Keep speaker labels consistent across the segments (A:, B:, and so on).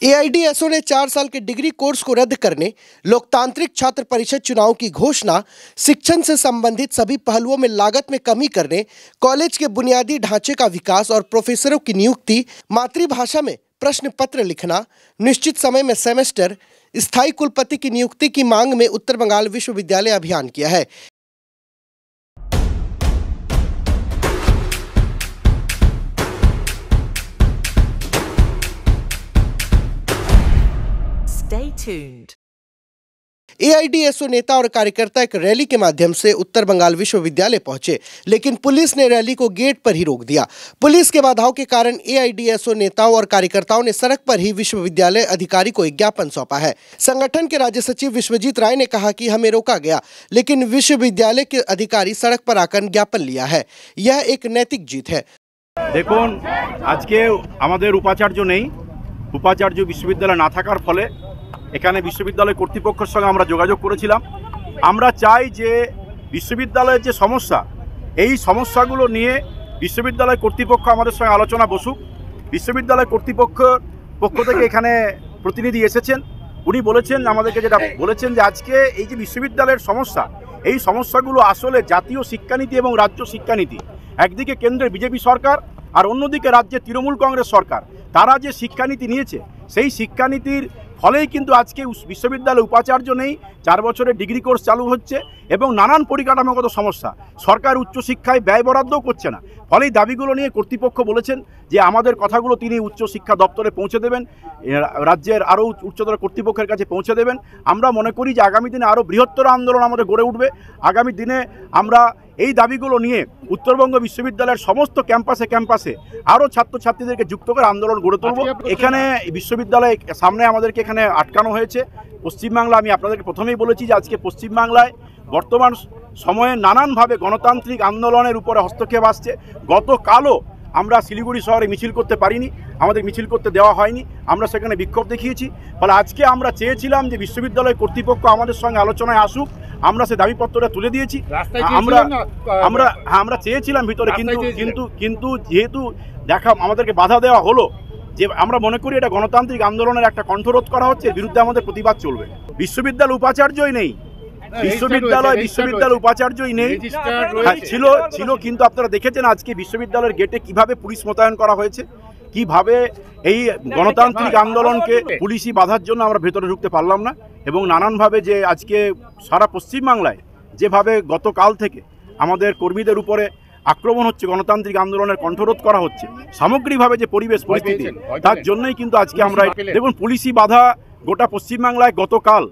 A: AIDSO ने 4 साल के डिग्री कोर्स को रद्द करने, लोकतांत्रिक छात्र परिषद चुनाव की घोषणा, शिक्षण से संबंधित सभी पहलुओं में लागत में कमी करने, कॉलेज के बुनियादी ढांचे का विकास और प्रोफेसरों की नियुक्ति, मातृभाषा में प्रश्न पत्र लिखना, निश्चित समय में सेमेस्टर, स्थायी कुलपति की नियुक्ति की मांग में उत्तर बंगाल विश्वविद्यालय अभियान किया है।
B: Stay tuned.
A: एआईडीएसओ नेता और कार्यकर्ता एक रैली के माध्यम से उत्तर बंगाल विश्वविद्यालय पहुंचे, लेकिन पुलिस ने रैली को गेट पर ही रोक दिया। पुलिस के बाधाओं के कारण एआईडीएसओ नेताओं और कार्यकर्ताओं ने सड़क पर ही विश्वविद्यालय अधिकारी को एक ज्ञापन सौंपा है। संगठन के राज्य सचिव विश्वजीत राय ने कहा कि हमें रोका गया, लेकिन विश्वविद्यालय के अधिकारी सड़क पर आकर ज्ञापन लिया है। यह एक नैतिक जीत है।
C: দেখুন, আজকে আমাদের উপাচার্য নেই। উপাচার্য বিশ্ববিদ্যালয় না থাকার ফলে এখানে বিশ্ববিদ্যালয় কর্তৃপক্ষের সঙ্গে আমরা যোগাযোগ করেছিলাম। আমরা চাই যে বিশ্ববিদ্যালয়ের যে সমস্যা, এই সমস্যাগুলো নিয়ে বিশ্ববিদ্যালয় কর্তৃপক্ষ আমাদের সঙ্গে আলোচনা বসুক। বিশ্ববিদ্যালয় কর্তৃপক্ষের পক্ষ থেকে এখানে প্রতিনিধি এসেছেন, উনি বলেছেন আমাদেরকে যেটা বলেছেন যে আজকে এই যে বিশ্ববিদ্যালয়ের সমস্যা, এই সমস্যাগুলো আসলে জাতীয় শিক্ষানীতি এবং রাজ্য শিক্ষানীতি, একদিকে কেন্দ্রের বিজেপি সরকার আর অন্যদিকে রাজ্যে তৃণমূল কংগ্রেস সরকার, তারা যে শিক্ষানীতি নিয়েছে সেই শিক্ষানীতির ফলেই কিন্তু আজকে বিশ্ববিদ্যালয়ে উপাচার্য নেই, 4 বছরের ডিগ্রি কোর্স চালু হচ্ছে এবং নানান পরিকাঠামোগত সমস্যা। সরকার উচ্চশিক্ষায় ব্যয় বরাদ্দও করছে না। ফলে এই দাবিগুলো নিয়ে কর্তৃপক্ষ বলেছেন যে আমাদের কথাগুলো তিনি উচ্চশিক্ষা দপ্তরে পৌঁছে দেবেন, রাজ্যের আরও উচ্চতর কর্তৃপক্ষের কাছে পৌঁছে দেবেন। আমরা মনে করি যে আগামী দিনে আরও বৃহত্তর আন্দোলন আমাদের গড়ে উঠবে। আগামী দিনে আমরা এই দাবিগুলো নিয়ে উত্তরবঙ্গ বিশ্ববিদ্যালয়ের সমস্ত ক্যাম্পাসে আরও ছাত্রছাত্রীদেরকে যুক্ত করে আন্দোলন গড়ে তুলব। এখানে বিশ্ববিদ্যালয় সামনে আমাদেরকে এখানে আটকানো হয়েছে। পশ্চিমবাংলা, আমি আপনাদেরকে প্রথমেই বলেছি যে আজকে পশ্চিমবাংলায় বর্তমান সময়ে নানানভাবে গণতান্ত্রিক আন্দোলনের উপরে হস্তক্ষেপ আসছে। গতকালও আমরা শিলিগুড়ি শহরে মিছিল করতে পারিনি, আমাদের মিছিল করতে দেওয়া হয়নি, আমরা সেখানে বিক্ষোভ দেখিয়েছি। ফলে আজকে আমরা চেয়েছিলাম যে বিশ্ববিদ্যালয় কর্তৃপক্ষ আমাদের সঙ্গে আলোচনায় আসুক, আমরা সে দাবিপত্রটা তুলে দিয়েছি। আমরা চেয়েছিলাম ভিতরে, কিন্তু যেহেতু আমাদেরকে বাধা দেওয়া হলো, যে আমরা মনে করি এটা গণতান্ত্রিক আন্দোলনের একটা কণ্ঠরোধ করা হচ্ছে, এর বিরুদ্ধে আমাদের প্রতিবাদ চলবে। বিশ্ববিদ্যালয় উপাচার্যই নেই, বিশ্ববিদ্যালয় উপাচার্যই নেই, ছিল কিন্তু আপনারা দেখেছেন আজকে বিশ্ববিদ্যালয়ের গেটে কিভাবে পুলিশ মোতায়েন করা হয়েছে, কিভাবে এই গণতান্ত্রিক আন্দোলনকে পুলিশি বাধার জন্য আমরা ভেতরে ঢুকতে পারলাম না। এবং নানানভাবে যে আজকে সারা পশ্চিমবাংলায় যেভাবে গতকাল থেকে আমাদের কর্মীদের উপরে আক্রমণ হচ্ছে, গণতান্ত্রিক আন্দোলনের কণ্ঠরোধ করা হচ্ছে, সামগ্রিকভাবে যে পরিবেশ পরিস্থিতি, তার জন্যই কিন্তু আজকে আমরা দেখুন পুলিশি বাধা গোটা পশ্চিমবাংলায় গতকাল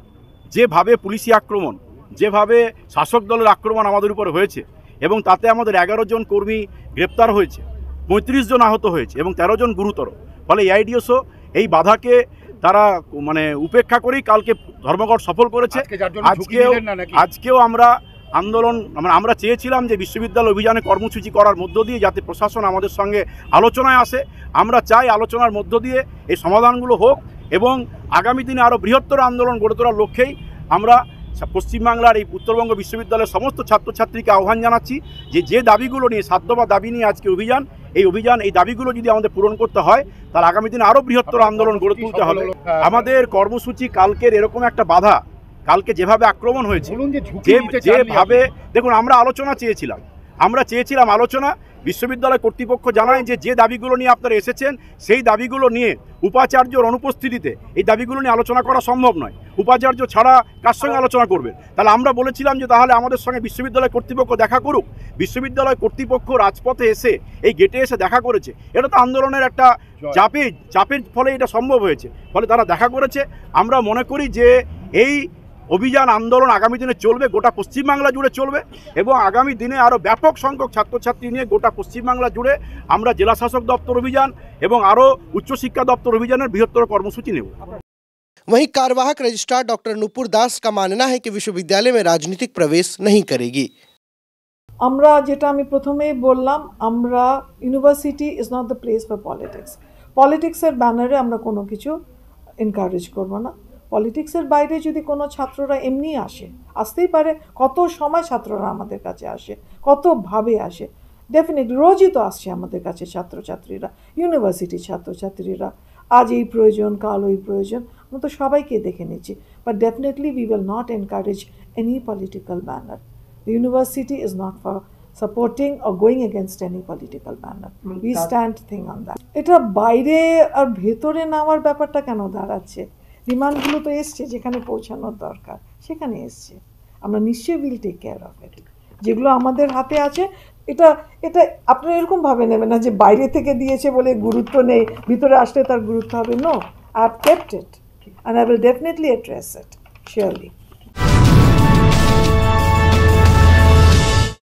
C: যেভাবে পুলিশি আক্রমণ, যেভাবে শাসক দলের আক্রমণ আমাদের উপরে হয়েছে, এবং তাতে আমাদের 11 জন কর্মী গ্রেপ্তার হয়েছে, 35 জন আহত হয়েছে এবং 13 জন গুরুতর। ফলে এআইডিএসও এই বাধাকে তারা উপেক্ষা করেই কালকে ধর্মঘট সফল করেছে। আজকেও আমরা আমরা চেয়েছিলাম যে বিশ্ববিদ্যালয় অভিযানে কর্মসূচি করার মধ্য দিয়ে যাতে প্রশাসন আমাদের সঙ্গে আলোচনায় আসে। আমরা চাই আলোচনার মধ্য দিয়ে এই সমাধানগুলো হোক এবং আগামী দিনে আরও বৃহত্তর আন্দোলন গড়ে তোলার লক্ষ্যেই আমরা পশ্চিমবাংলার এই উত্তরবঙ্গ বিশ্ববিদ্যালয়ের সমস্ত ছাত্রছাত্রীকে আহ্বান জানাচ্ছি যে দাবিগুলো নিয়ে, 7 দফা দাবি নিয়ে আজকে এই দাবিগুলো যদি আমাদের পূরণ করতে হয়, তাহলে আগামী দিনে আরও বৃহত্তর আন্দোলন গড়ে তুলতে হবে। আমাদের কর্মসূচি কালকের এরকম একটা বাধা, কালকে যেভাবে আক্রমণ হয়েছে, যেভাবে দেখুন আমরা চেয়েছিলাম আলোচনা। বিশ্ববিদ্যালয় কর্তৃপক্ষ জানায় যে দাবিগুলো নিয়ে আপনারা এসেছেন, সেই দাবিগুলো নিয়ে উপাচার্যর অনুপস্থিতিতে এই দাবিগুলো নিয়ে আলোচনা করা সম্ভব নয়। উপাচার্য ছাড়া কার সঙ্গে আলোচনা করবেন? তাহলে আমরা বলেছিলাম যে তাহলে আমাদের সঙ্গে বিশ্ববিদ্যালয় কর্তৃপক্ষ দেখা করুক। বিশ্ববিদ্যালয় কর্তৃপক্ষ রাজপথে এসে এই গেটে এসে দেখা করেছে। এটা তো আন্দোলনের একটা চাপের ফলে এটা সম্ভব হয়েছে। ফলে তারা দেখা করেছে। আমরা মনে করি যে এই অভিযান আন্দোলন আগামী দিনে চলবে, গোটা পশ্চিমবাংলা জুড়ে চলবে এবং আগামী দিনে আরও ব্যাপক সংখ্যক ছাত্রছাত্রী নিয়ে গোটা পশ্চিমবাংলা জুড়ে আমরা জেলা শাসক দপ্তর অভিযান এবং আরও উচ্চশিক্ষা দপ্তর অভিযানের বৃহত্তর কর্মসূচি নেব।
A: वहीं कार्यवाहक रजिस्ट्रार डॉक्टर नुपुर दास का मानना है कि विश्वविद्यालय में राजनीतिक प्रवेश नहीं करेगी।
D: আমরা যেটা আমি প্রথমেই বললাম, আমরা university is not the place for পলিটিক্সের ব্যানারে আমরা কোনো কিছু এনকারেজ করব না। পলিটিক্সের বাইরে যদি কোনো ছাত্ররা এমনি আসতেই পারে, কত সময় ছাত্ররা আমাদের কাছে আসে, কতভাবে আসে, ডেফিনেটলি রোজই তো আসছে আমাদের কাছে ছাত্রছাত্রীরা, ইউনিভার্সিটির ছাত্রছাত্রীরা। আজ এই প্রয়োজন, কাল ওই প্রয়োজন, আমরা তো সবাইকে দেখে নিচ্ছি। But definitely we will not encourage any political banner. The university is not for supporting or going against any political banner. We stand thing on that. এটা বাইরে আর ভেতরে নেওয়ার ব্যাপারটা কেন দাঁড়াচ্ছে? রিমান্ডগুলো তো এসছে, যেখানে পৌঁছানোর দরকার সেখানে এসছে। আমরা নিশ্চয়ই will take care of it. যেগুলো আমাদের হাতে আছে, এটা এটা আপনারা এরকম ভাবে নেবেন না যে বাইরে থেকে দিয়েছে বলে গুরুত্ব নেই, ভিতরে আসলে তার গুরুত্ব হবে। No, I have kept it and I will definitely address it, surely.